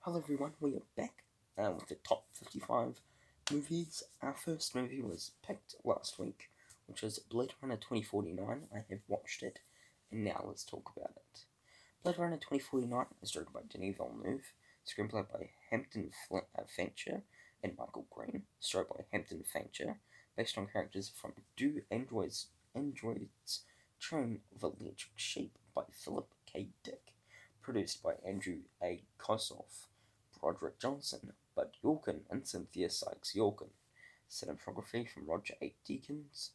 Hello everyone, we are back with the top 55 movies. Our first movie was picked last week, which is Blade Runner 2049. I have watched it, and now let's talk about it. Blade Runner 2049 is directed by Denis Villeneuve, screenplay by Hampton Fancher and Michael Green, starred by Hampton Fancher, based on characters from Do Androids Train of Electric Sheep by Philip K. Dick, produced by Andrew A. Kosoff, Broderick Johnson, Bud Yorkin, and Cynthia Sykes Yorkin. Cinematography from Roger A. Deakins,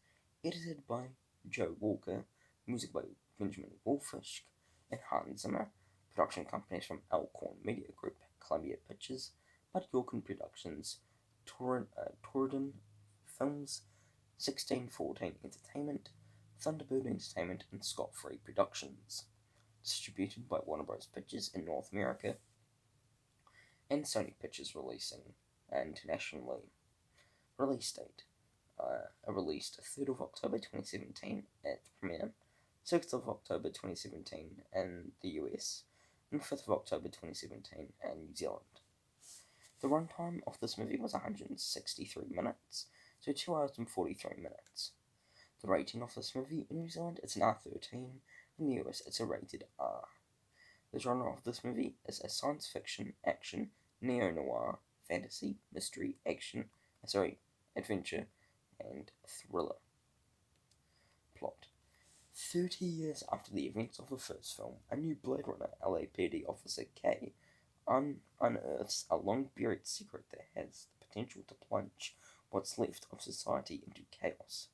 edited by Joe Walker, music by Benjamin Wolfish and Hans Zimmer. Production companies from Elkhorn Media Group, Columbia Pictures, Bud Yorkin Productions, Torridon Films, 1614 Entertainment, Thunderbird Entertainment, and Scott Free Productions. Distributed by Warner Bros. Pictures in North America and Sony Pictures releasing internationally. Release date released 3rd of October 2017 at the premiere, 6th of October 2017 in the US, and 5th of October 2017 in New Zealand. The runtime of this movie was 163 minutes, so 2 hours and 43 minutes. The rating of this movie in New Zealand is an R13, in the US it's a rated R. The genre of this movie is a science fiction, action, neo-noir, fantasy, mystery, adventure, and thriller. Plot. 30 years after the events of the first film, a new Blade Runner LAPD officer K unearths a long-buried secret that has the potential to plunge what's left of society into chaos.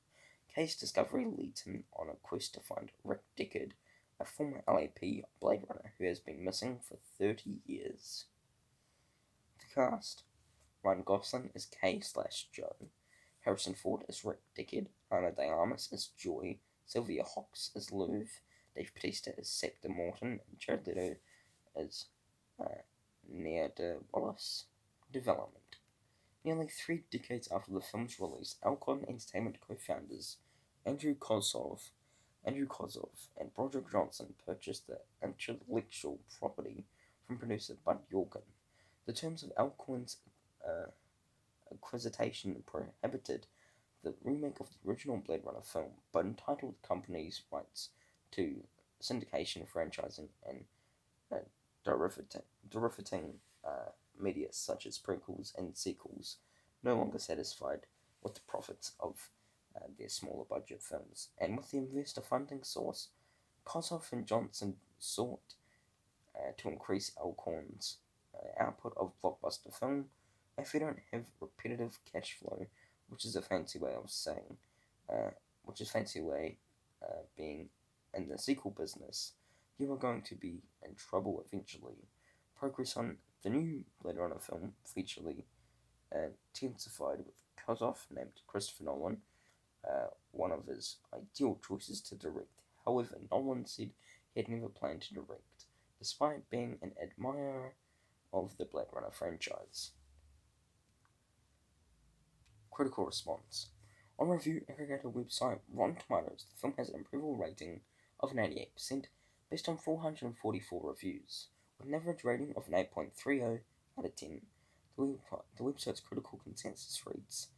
K's discovery leads him on a quest to find Rick Deckard, a former LAP Blade Runner who has been missing for 30 years. The cast: Ryan Gosling as K/Joe, Harrison Ford as Rick Deckard, Ana de Armas as Joy, Sylvia Hawks as Lou, Dave Bautista as Septa Morton, and Jared Leto as Neada Wallace. Development. Nearly 3 decades after the film's release, Elkhorn Entertainment co-founders Andrew Kosoff and Broderick Johnson purchased the intellectual property from producer Bud Yorkin. The terms of Elkhorn's acquisition prohibited the remake of the original Blade Runner film, but entitled the company's rights to syndication, franchising, and derivative media such as prequels and sequels, no longer satisfied with the profits of their smaller budget films. And with the investor funding source, Kosoff and Johnson sought to increase Elkhorn's output of blockbuster film. If you don't have repetitive cash flow, which is a fancy way of saying, being in the sequel business, you are going to be in trouble eventually. Progress on the new Blade Runner film featurely intensified, with Kosoff named Christopher Nolan one of his ideal choices to direct. However, Nolan said he had never planned to direct, despite being an admirer of the Blade Runner franchise. Critical response. On review aggregator website Rotten Tomatoes, the film has an approval rating of 98% based on 444 reviews, with an average rating of an 8.30 out of 10. The website's critical consensus reads: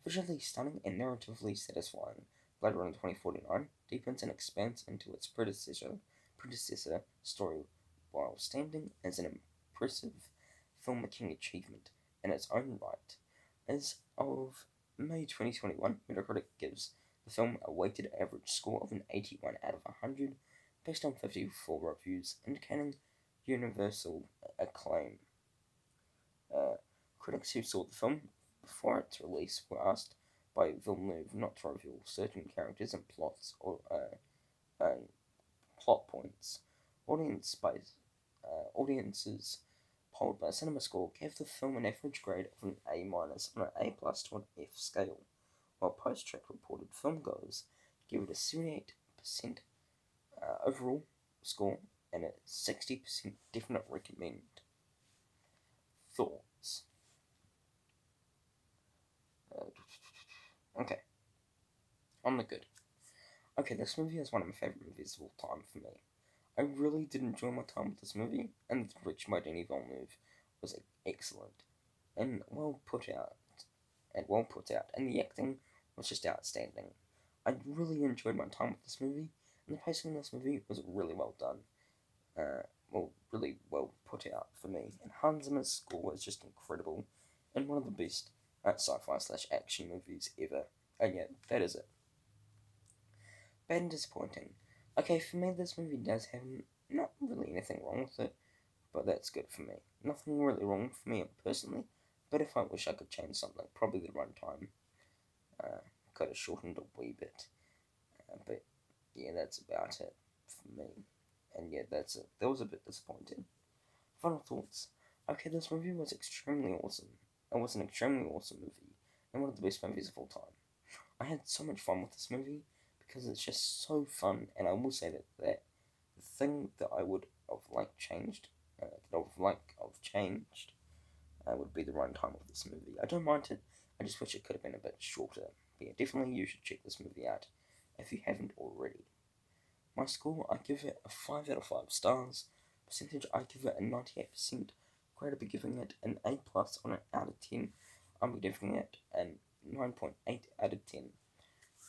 visually stunning and narratively satisfying, Blade Runner 2049 deepens and expands into its predecessor story while standing as an impressive filmmaking achievement in its own right. As of May 2021, Metacritic gives the film a weighted average score of an 81 out of 100 based on 54 reviews, indicating universal acclaim. Critics who saw the film before its release were asked by Villeneuve not to reveal certain characters and plots or plot points. Audiences polled by CinemaScore gave the film an average grade of an A- on an A+ to an F scale, while Post-Track reported filmgoers gave it a 78% overall score and a 60% definite recommend. Thoughts? Okay. On the good. Okay, this movie is one of my favourite movies of all time for me. I really did enjoy my time with this movie, and the direction by Denis Villeneuve was excellent and well put out, and the acting was just outstanding. I really enjoyed my time with this movie, and the pacing in this movie was really well done. Really well put out for me. And Hans Zimmer's score was just incredible, and one of the best sci-fi/action movies ever. And yeah, that is it. Bad and disappointing. Okay, for me, this movie does have not really anything wrong with it, but that's good for me. Nothing really wrong for me personally, but if I wish I could change something, probably the runtime. Could have shortened a wee bit. But yeah, that's about it for me. And yeah, that's it. That was a bit disappointing. Final thoughts. Okay, this movie was extremely awesome. It was an extremely awesome movie, and one of the best movies of all time. I had so much fun with this movie because it's just so fun, and I will say that the thing that I would have liked changed, would be the runtime of this movie. I don't mind it. I just wish it could have been a bit shorter. But yeah, definitely you should check this movie out if you haven't already. My score, I give it a 5 out of 5 stars. Percentage, I give it a 98%. Grade, I'll be giving it an A plus on an out of 10. I'll be giving it a 9.8 out of 10.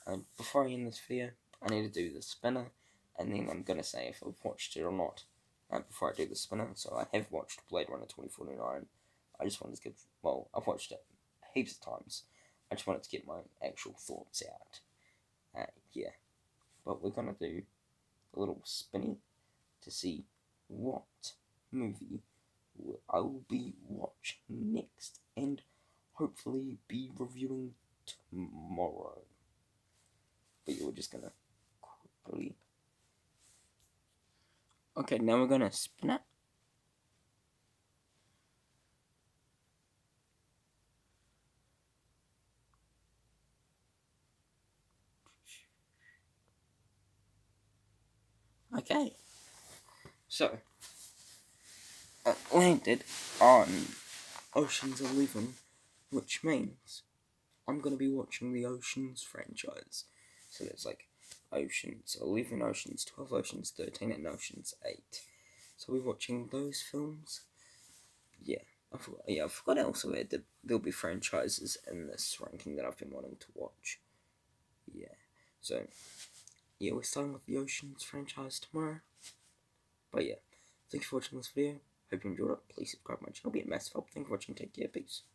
And before I end this video, I need to do the spinner, and then I'm going to say if I've watched it or not before I do the spinner. So I have watched Blade Runner 2049. I just wanted to give, I've watched it heaps of times. I just wanted to get my actual thoughts out. Yeah, but we're going to do a little spinny to see what movie I will be watching next and hopefully be reviewing tomorrow. But yeah, we're just gonna quickly. Okay, now we're gonna spin it. Okay, so it landed on Ocean's 11, which means I'm gonna be watching the Oceans franchise. So there's like Oceans 11, Oceans 12, Oceans 13, and Oceans 8. So we're watching those films. Yeah, I forgot also that there'll be franchises in this ranking that I've been wanting to watch. Yeah, so yeah, we're starting with the Oceans franchise tomorrow. But yeah, thank you for watching this video. Hope you enjoyed it. Please subscribe to my channel. Be a massive help. Thank you for watching. Take care. Peace.